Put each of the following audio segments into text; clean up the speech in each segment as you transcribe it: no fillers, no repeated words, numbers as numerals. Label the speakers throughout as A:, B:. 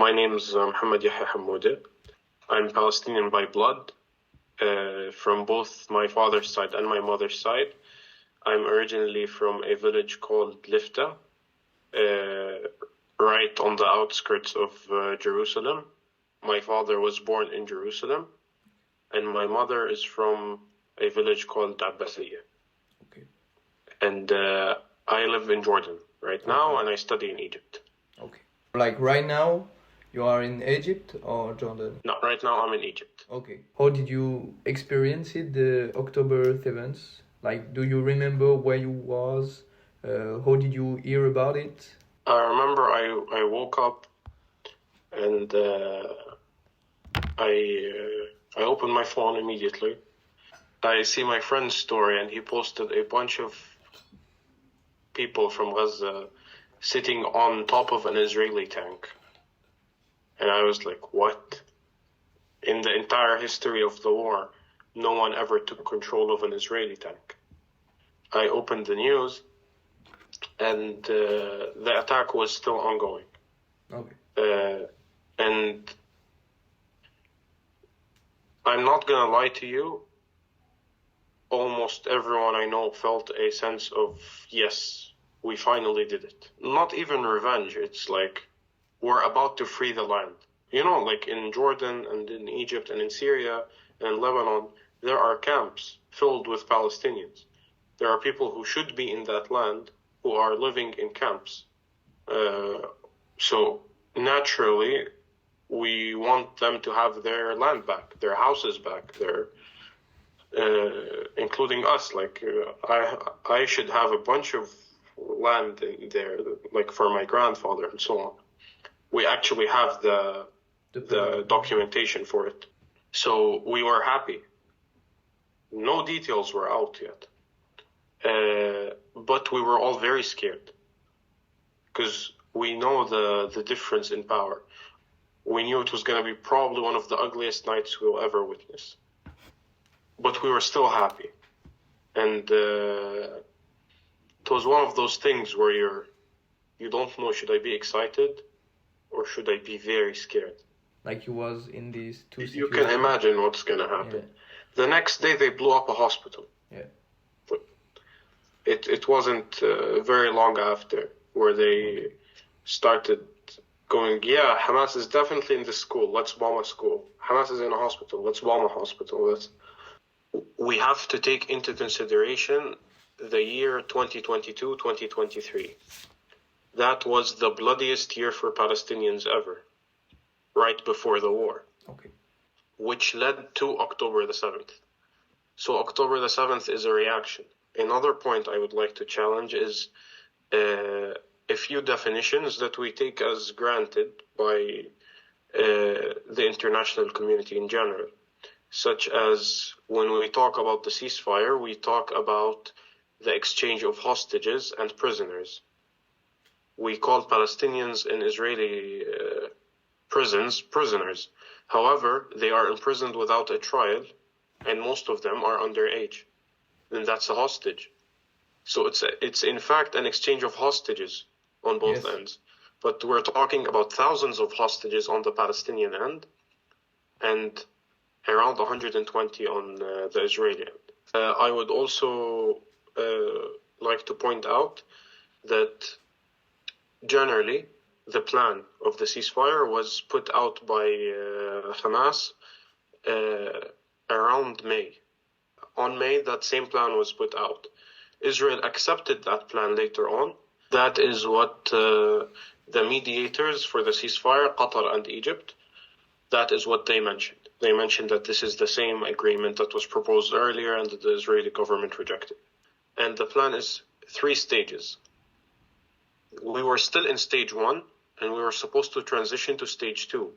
A: my name's Mohammad Yahya Hammoudeh. I'm Palestinian by blood, from both my father's side and my mother's side. I'm originally from a village called Lifta, right on the outskirts of Jerusalem. My father was born in Jerusalem, and my mother is from a village called Abbasiyah.
B: Okay.
A: And I live in Jordan right now, and I study in Egypt.
B: Okay. Like right now, you are in Egypt or Jordan?
A: No, right now I'm in Egypt.
B: Okay. How did you experience it, the October 7th? Like, do you remember where you was? How did you hear about it?
A: I remember I woke up and I opened my phone immediately. I see my friend's story, and he posted a bunch of people from Gaza sitting on top of an Israeli tank. And I was like, what? In the entire history of the war, no one ever took control of an Israeli tank. I opened the news, and the attack was still ongoing.
B: Okay.
A: And I'm not gonna lie to you, almost everyone I know felt a sense of, yes, we finally did it. Not even revenge, it's like, we're about to free the land. You know, like in Jordan and in Egypt and in Syria and in Lebanon, there are camps filled with Palestinians. There are people who should be in that land who are living in camps. So naturally, we want them to have their land back, their houses back, including us. Like I should have a bunch of land in there, like for my grandfather and so on. We actually have the documentation for it. So we were happy. No details were out yet. But we were all very scared because we know the difference in power. We knew it was going to be probably one of the ugliest nights we'll ever witness. But we were still happy. And it was one of those things where you don't know, should I be excited or should I be very scared?
B: Like you was in these two situations.
A: You can imagine what's going to happen. Yeah. The next day they blew up a hospital.
B: Yeah.
A: It wasn't very long after where they started going, yeah, Hamas is definitely in the school, let's bomb a school. Hamas is in a hospital, let's bomb a hospital. We have to take into consideration the year 2022, 2023. That was the bloodiest year for Palestinians ever, right before the war.
B: Okay. Which
A: led to October the 7th. So October the 7th is a reaction. Another point I would like to challenge is a few definitions that we take as granted by the international community in general, such as when we talk about the ceasefire, we talk about the exchange of hostages and prisoners. We call Palestinians in Israeli prisons prisoners. However, they are imprisoned without a trial, and most of them are underage. Then that's a hostage. So it's in fact an exchange of hostages on both ends. But we're talking about thousands of hostages on the Palestinian end and around 120 on the Israeli end. I would also like to point out that generally the plan of the ceasefire was put out by Hamas around May. On May, that same plan was put out. Israel accepted that plan later on. That is what the mediators for the ceasefire, Qatar and Egypt, that is what they mentioned. They mentioned that this is the same agreement that was proposed earlier and that the Israeli government rejected. And the plan is 3 stages. We were still in stage 1, and we were supposed to transition to stage 2.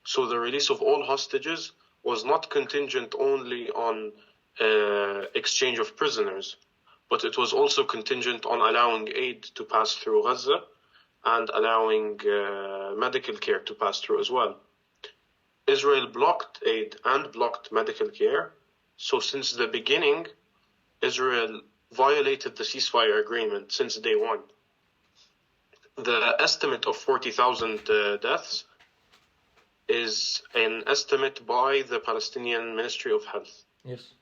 A: So the release of all hostages was not contingent only on exchange of prisoners, but it was also contingent on allowing aid to pass through Gaza and allowing medical care to pass through as well. Israel blocked aid and blocked medical care. So since the beginning, Israel violated the ceasefire agreement since day one. The estimate of 40,000 deaths is an estimate by the Palestinian Ministry of Health.
B: Yes.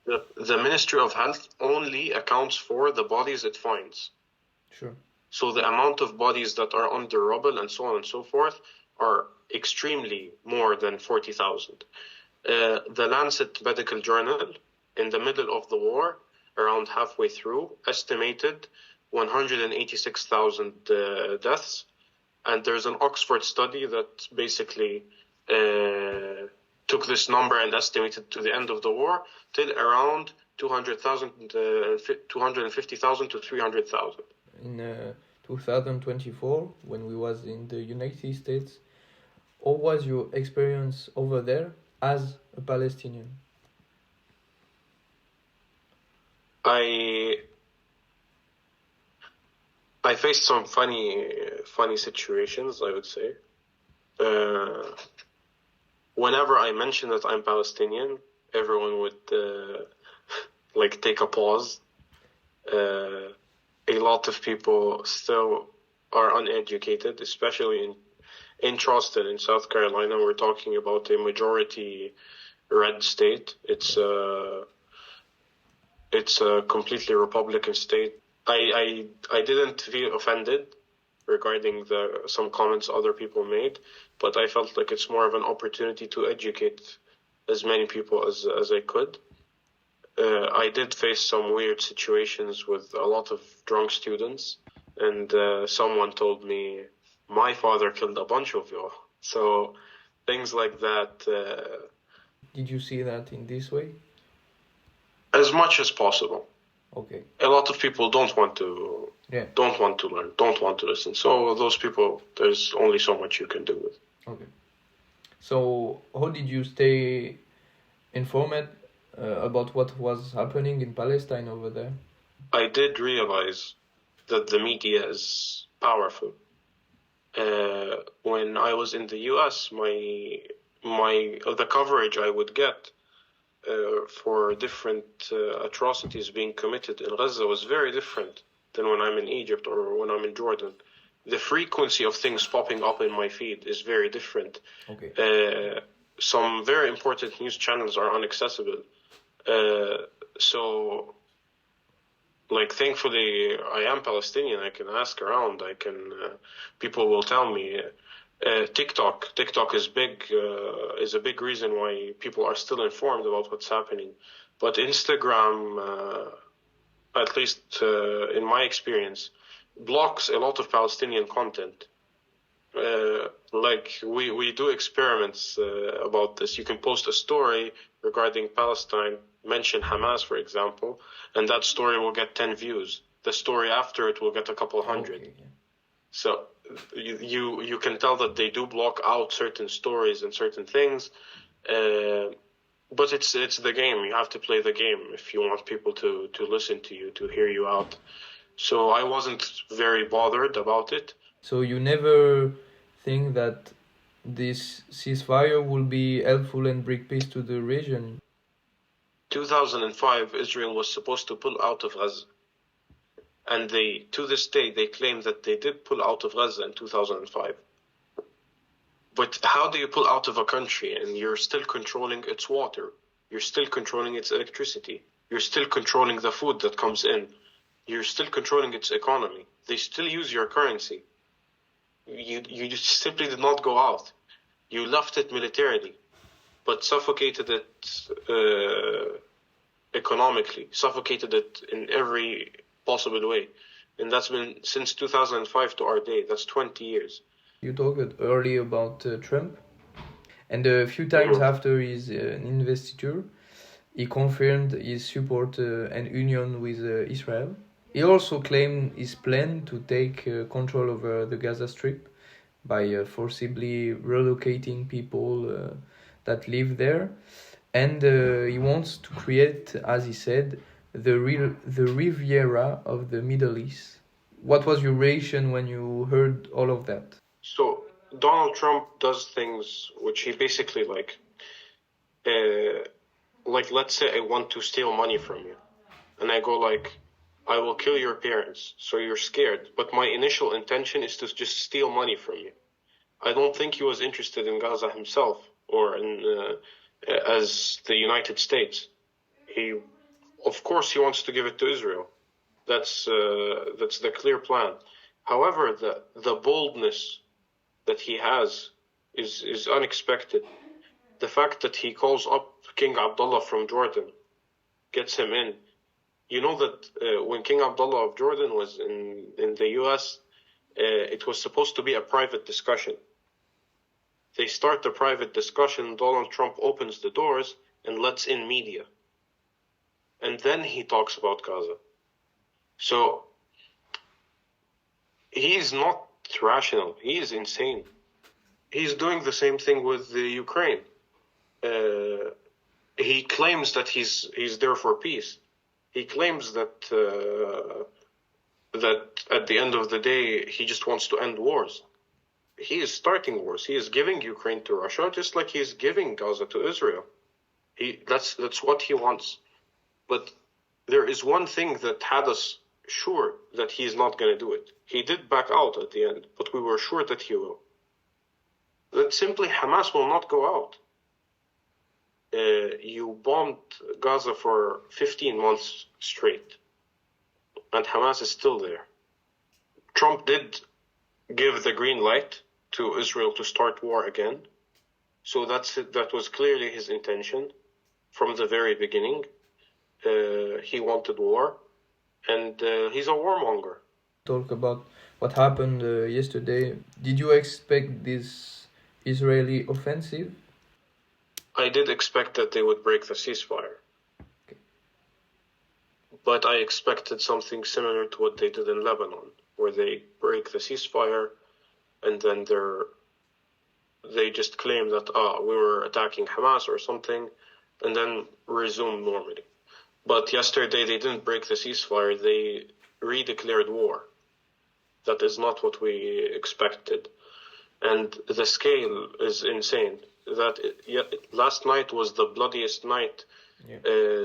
A: The Ministry of Health only accounts for the bodies it finds.
B: Sure.
A: So the amount of bodies that are under rubble and so on and so forth are extremely more than 40,000. The Lancet Medical Journal, in the middle of the war, around halfway through, estimated 186,000 deaths. And there's an Oxford study that basically took this number and estimated to the end of the war till around 250,000 to 300,000.
B: In 2024, when we was in the United States, what was your experience over there as a Palestinian?
A: I faced some funny situations, I would say. Whenever I mention that I'm Palestinian, everyone would take a pause. A lot of people still are uneducated, especially in Charleston, in South Carolina. We're talking about a majority red state. It's a completely Republican state. I didn't feel offended regarding some comments other people made, but I felt like it's more of an opportunity to educate as many people as I could. I did face some weird situations with a lot of drunk students, and someone told me, my father killed a bunch of you. So things like that.
B: Did you see that in this way?
A: As much as possible.
B: Okay.
A: A lot of people don't want to learn, don't want to listen. So those people, there's only so much you can do with.
B: Okay. So how did you stay informed about what was happening in Palestine over there?
A: I did realize that the media is powerful. When I was in the US, the coverage I would get for different atrocities being committed in Gaza was very different than when I'm in Egypt or when I'm in Jordan. The frequency of things popping up in my feed is very different.
B: Okay.
A: Some very important news channels are inaccessible. So, thankfully, I am Palestinian. I can ask around. People will tell me. TikTok is a big reason why people are still informed about what's happening. But Instagram, at least in my experience, blocks a lot of Palestinian content. We do experiments about this. You can post a story regarding Palestine, mention Hamas, for example, and that story will get 10 views. The story after it will get a couple hundred.
B: Okay, yeah.
A: So you can tell that they do block out certain stories and certain things, but it's the game. You have to play the game if you want people to listen to you, to hear you out. So I wasn't very bothered about it.
B: So you never think that this ceasefire will be helpful and bring peace to the region?
A: 2005, Israel was supposed to pull out of Gaza. And to this day, they claim that they did pull out of Gaza in 2005. But how do you pull out of a country and you're still controlling its water? You're still controlling its electricity. You're still controlling the food that comes in. You're still controlling its economy. They still use your currency. You simply did not go out. You left it militarily, but suffocated it economically, suffocated it in every possible way. And that's been since 2005 to our day. That's 20 years.
B: You talked earlier about Trump, and a few times after his investiture, he confirmed his support and union with Israel. He also claimed his plan to take control over the Gaza Strip by forcibly relocating people that live there. And he wants to create, as he said, the Riviera of the Middle East. What was your reaction when you heard all of that?
A: So Donald Trump does things which he basically let's say I want to steal money from you. And I go I will kill your parents, so you're scared. But my initial intention is to just steal money from you. I don't think he was interested in Gaza himself or in as the United States. Of course, he wants to give it to Israel. That's the clear plan. However, the boldness that he has is unexpected. The fact that he calls up King Abdullah from Jordan, gets him in. You know that when King Abdullah of Jordan was in the US, it was supposed to be a private discussion. They start the private discussion, Donald Trump opens the doors and lets in media. And then he talks about Gaza. So he's not rational. He is insane. He's doing the same thing with the Ukraine. He claims that he's there for peace. He claims that that at the end of the day he just wants to end wars. He is starting wars. He is giving Ukraine to Russia just like he's giving Gaza to Israel. That's what he wants. But there is one thing that had us sure that he's not going to do it. He did back out at the end, but we were sure that he will. That simply Hamas will not go out. You bombed Gaza for 15 months straight, and Hamas is still there. Trump did give the green light to Israel to start war again, so that was clearly his intention from the very beginning. He wanted war, and he's a warmonger.
B: Talk about what happened yesterday. Did you expect this Israeli offensive?
A: I did expect that they would break the ceasefire. Okay. But I expected something similar to what they did in Lebanon, where they break the ceasefire and then they just claim that we were attacking Hamas or something, and then resume normally. But yesterday they didn't break the ceasefire, they redeclared war. That is not what we expected. And the scale is insane. Last night was the bloodiest night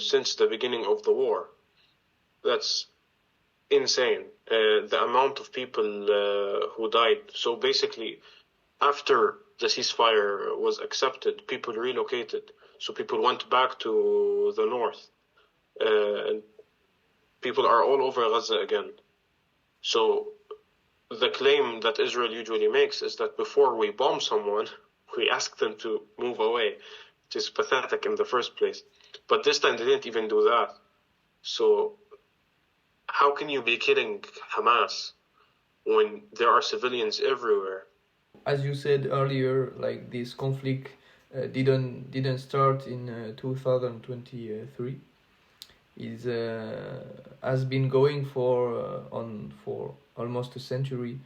A: since the beginning of the war. That's insane. The amount of people who died. So basically, after the ceasefire was accepted, people relocated. So people went back to the north. And people are all over Gaza again. So the claim that Israel usually makes is that before we bomb someone, we ask them to move away, which is pathetic in the first place. But this time they didn't even do that. So how can you be kidding Hamas when there are civilians everywhere?
B: As you said earlier, like this conflict didn't start in 2023. It has been going for almost a century.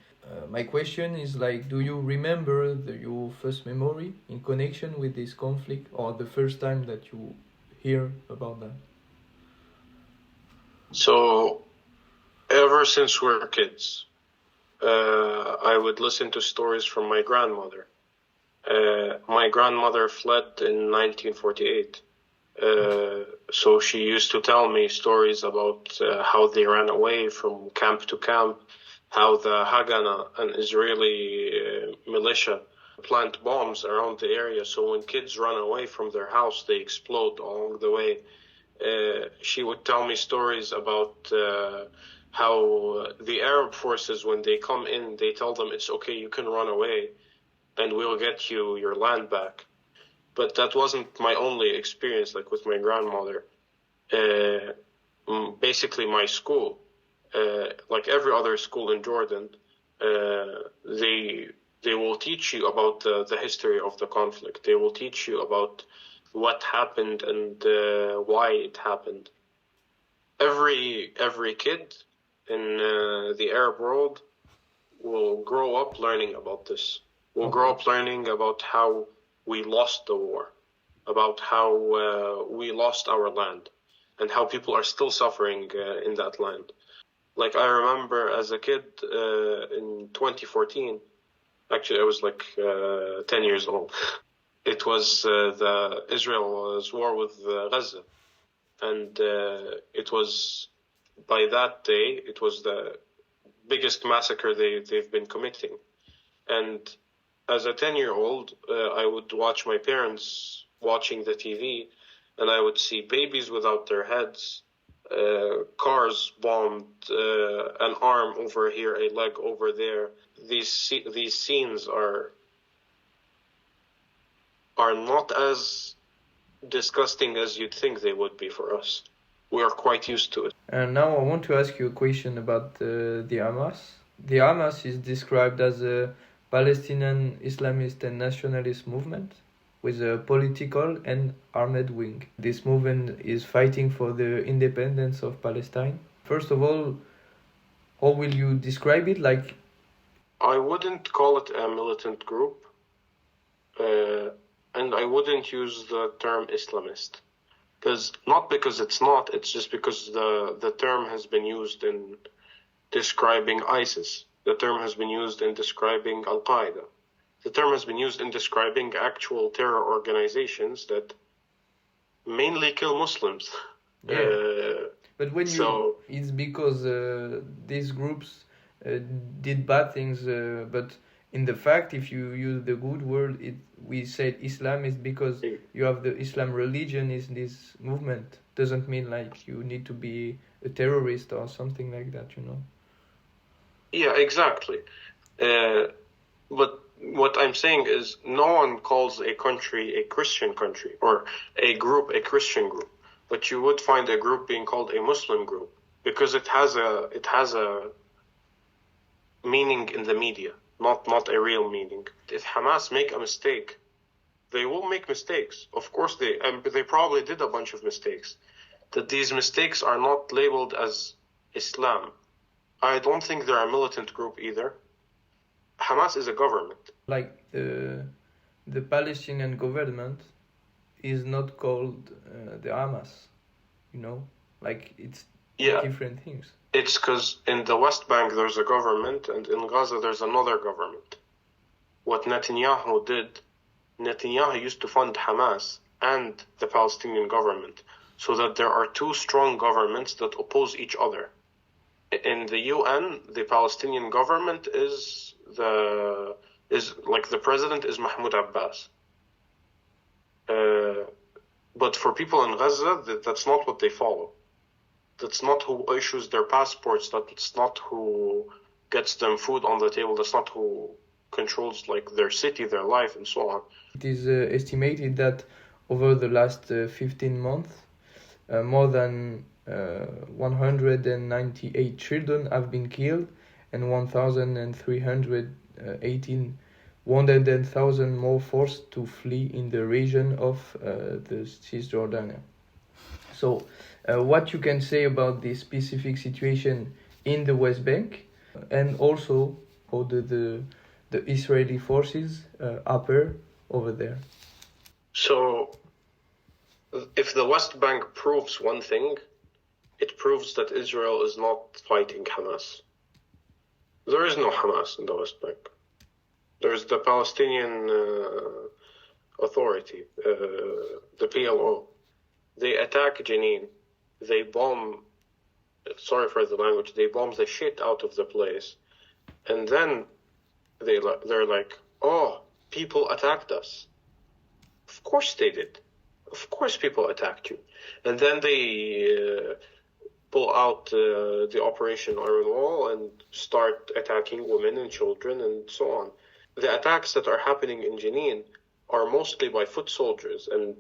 B: My question is like, do you remember your first memory in connection with this conflict, or the first time that you hear about that?
A: So, ever since we were kids, I would listen to stories from my grandmother. My grandmother fled in 1948. So she used to tell me stories about how they ran away from camp to camp, how the Haganah, an Israeli militia, plant bombs around the area. So when kids run away from their house, they explode along the way. She would tell me stories about how the Arab forces, when they come in, they tell them it's okay, you can run away, and we'll get you your land back. But that wasn't my only experience, like with my grandmother. Basically, my school, like every other school in Jordan, they will teach you about the history of the conflict. They will teach you about what happened and why it happened. Every kid in the Arab world will grow up learning about this. Will grow up learning about how we lost the war, about how we lost our land, and how people are still suffering in that land. Like, I remember as a kid in 2014, actually I was like 10 years old. It was Israel's war with Gaza. And it was, by that day, it was the biggest massacre they've been committing. And As a 10-year-old, I would watch my parents watching the TV, and I would see babies without their heads, cars bombed, an arm over here, a leg over there. These scenes are not as disgusting as you'd think they would be for us. We are quite used to it.
B: And now I want to ask you a question about the Hamas. The Hamas is described as a Palestinian Islamist and nationalist movement with a political and armed wing. This movement is fighting for the independence of Palestine. First of all, how will you describe it? Like,
A: I wouldn't call it a militant group, and I wouldn't use the term Islamist. Not because it's not, it's just because the term has been used in describing ISIS. The term has been used in describing Al-Qaeda. The term has been used in describing actual terror organizations that mainly kill Muslims.
B: Yeah. But when it's because these groups did bad things, but in the fact, if you use the good word, we said Islam is because you have the Islam religion is this movement. Doesn't mean like you need to be a terrorist or something like that, you know?
A: Yeah, exactly. But what I'm saying is no one calls a country a Christian country or a group a Christian group. But you would find a group being called a Muslim group because it has a meaning in the media, not a real meaning. If Hamas make a mistake, they will make mistakes. Of course they probably did a bunch of mistakes. That these mistakes are not labeled as Islam. I don't think they're a militant group either. Hamas is a government.
B: Like the Palestinian government is not called the Hamas, you know? Like it's different things.
A: It's because in the West Bank there's a government and in Gaza there's another government. What Netanyahu did, Netanyahu used to fund Hamas and the Palestinian government so that there are two strong governments that oppose each other. In the UN, the Palestinian government is the president is Mahmoud Abbas. But for people in Gaza, that's not what they follow. That's not who issues their passports. That's not who gets them food on the table. That's not who controls like their city, their life, and so on.
B: It is estimated that over the last 15 months, more than 198 children have been killed and 1,318 wounded and 1,000 more forced to flee in the region of the Cisjordania. So, what you can say about this specific situation in the West Bank, and also how the Israeli forces appear over there?
A: So, if the West Bank proves one thing, it proves that Israel is not fighting Hamas. There is no Hamas in the West Bank. There's the Palestinian Authority, the PLO. They attack Jenin. They bomb, sorry for the language, they bomb the shit out of the place. And then they're like, oh, people attacked us. Of course they did. Of course people attacked you. And then they pull out the Operation Iron Wall and start attacking women and children and so on. The attacks that are happening in Jenin are mostly by foot soldiers and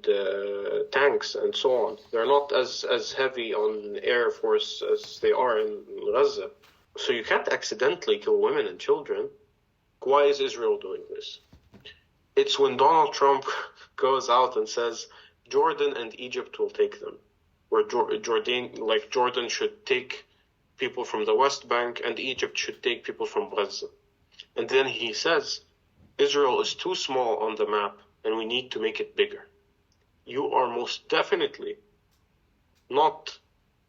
A: tanks and so on. They're not as heavy on air force as they are in Gaza. So you can't accidentally kill women and children. Why is Israel doing this? It's when Donald Trump goes out and says Jordan and Egypt will take them, where Jordan should take people from the West Bank and Egypt should take people from Gaza. And then he says Israel is too small on the map and we need to make it bigger. You are most definitely not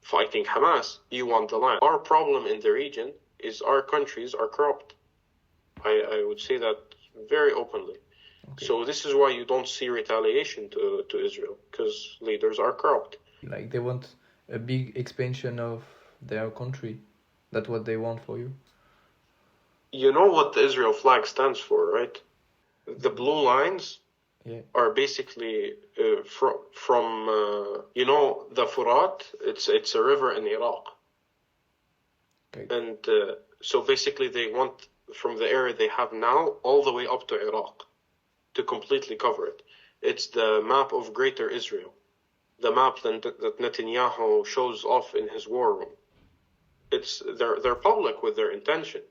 A: fighting Hamas. You want the land. Our problem in the region is our countries are corrupt. I would say that very openly. Okay. So this is why you don't see retaliation to Israel, because leaders are corrupt.
B: Like they want a big expansion of their country. That's what they want for you.
A: You know what the Israel flag stands for, right? The blue lines are basically from the Furat. It's a river in Iraq, and so basically they want from the area they have now all the way up to Iraq to completely cover it. It's the map of Greater Israel, the map that Netanyahu shows off in his war room. They're public with their intention.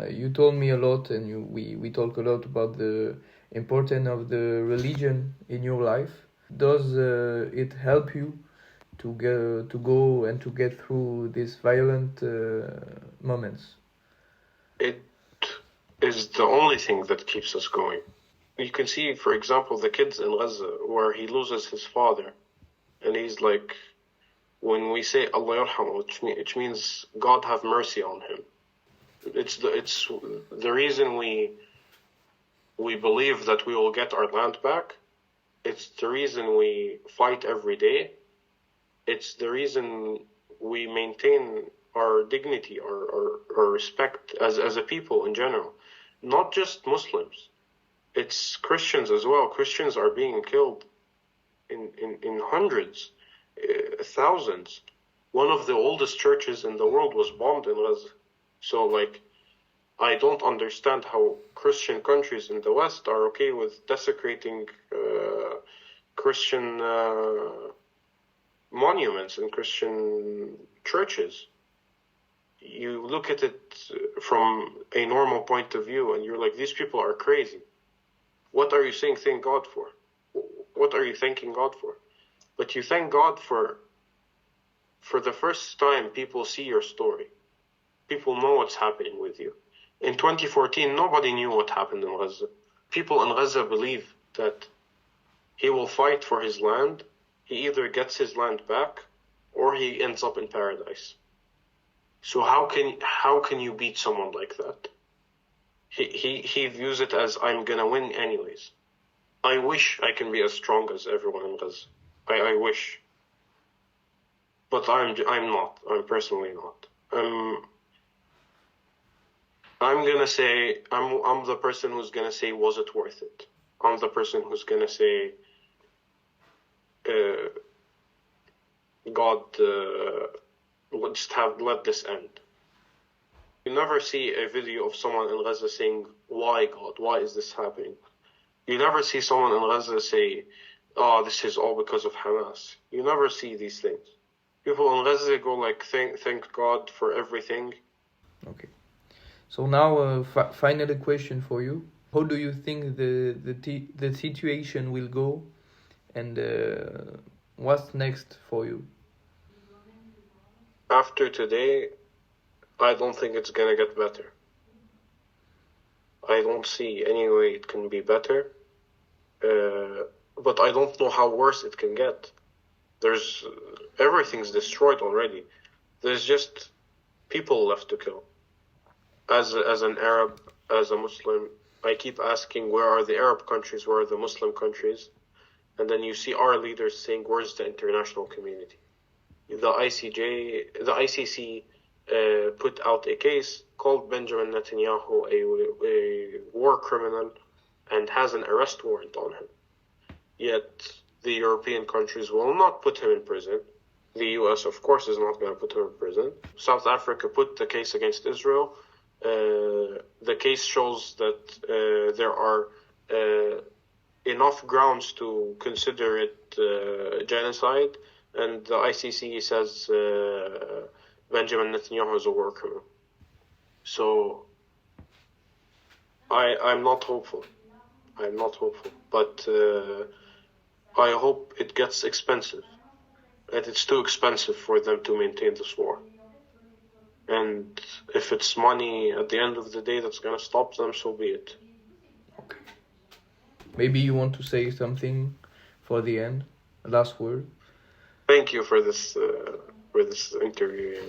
B: You told me a lot, and we talk a lot about the importance of the religion in your life. Does it help you to go and to get through these violent moments?
A: It is the only thing that keeps us going. You can see, for example, the kids in Gaza, where he loses his father, and he's like, when we say Allah yarhamu, which means God have mercy on him. It's the reason we believe that we will get our land back. It's the reason we fight every day. It's the reason we maintain our dignity, our respect as a people in general. Not just Muslims. It's Christians as well. Christians are being killed in hundreds, thousands. One of the oldest churches in the world was bombed in Gaza. So, I don't understand how Christian countries in the West are okay with desecrating Christian monuments and Christian churches. You look at it from a normal point of view and you're like, these people are crazy. What are you saying thank God for? What are you thanking God for? But you thank God for the first time people see your story. People know what's happening with you. In 2014, nobody knew what happened in Gaza. People in Gaza believe that he will fight for his land. He either gets his land back or he ends up in paradise. So how can you beat someone like that? He views it as, I'm gonna win anyways. I wish I can be as strong as everyone in Gaza. I wish. But I'm not. I'm personally not. I'm gonna say I'm the person who's gonna say, was it worth it? I'm the person who's gonna say, God, let this end. You never see a video of someone in Gaza saying, why God? Why is this happening? You never see someone in Gaza say, this is all because of Hamas. You never see these things. People in Gaza go thank God for everything.
B: Okay. So now, final question for you: how do you think the situation will go, and what's next for you?
A: After today, I don't think it's gonna get better. I don't see any way it can be better, but I don't know how worse it can get. Everything's destroyed already. There's just people left to kill. As an Arab, as a Muslim, I keep asking, where are the Arab countries, where are the Muslim countries? And then you see our leaders saying, where's the international community? The ICC put out a case, called Benjamin Netanyahu a war criminal, and has an arrest warrant on him. Yet the European countries will not put him in prison. The US, of course, is not going to put him in prison. South Africa put the case against Israel. The case shows that there are enough grounds to consider it genocide, and the ICC says Benjamin Netanyahu is a war criminal. So I'm not hopeful. But I hope it gets expensive. And it's too expensive for them to maintain this war. And if it's money at the end of the day that's going to stop them, so be it.
B: Okay. Maybe you want to say something for the end? A last word?
A: Thank you for this interview.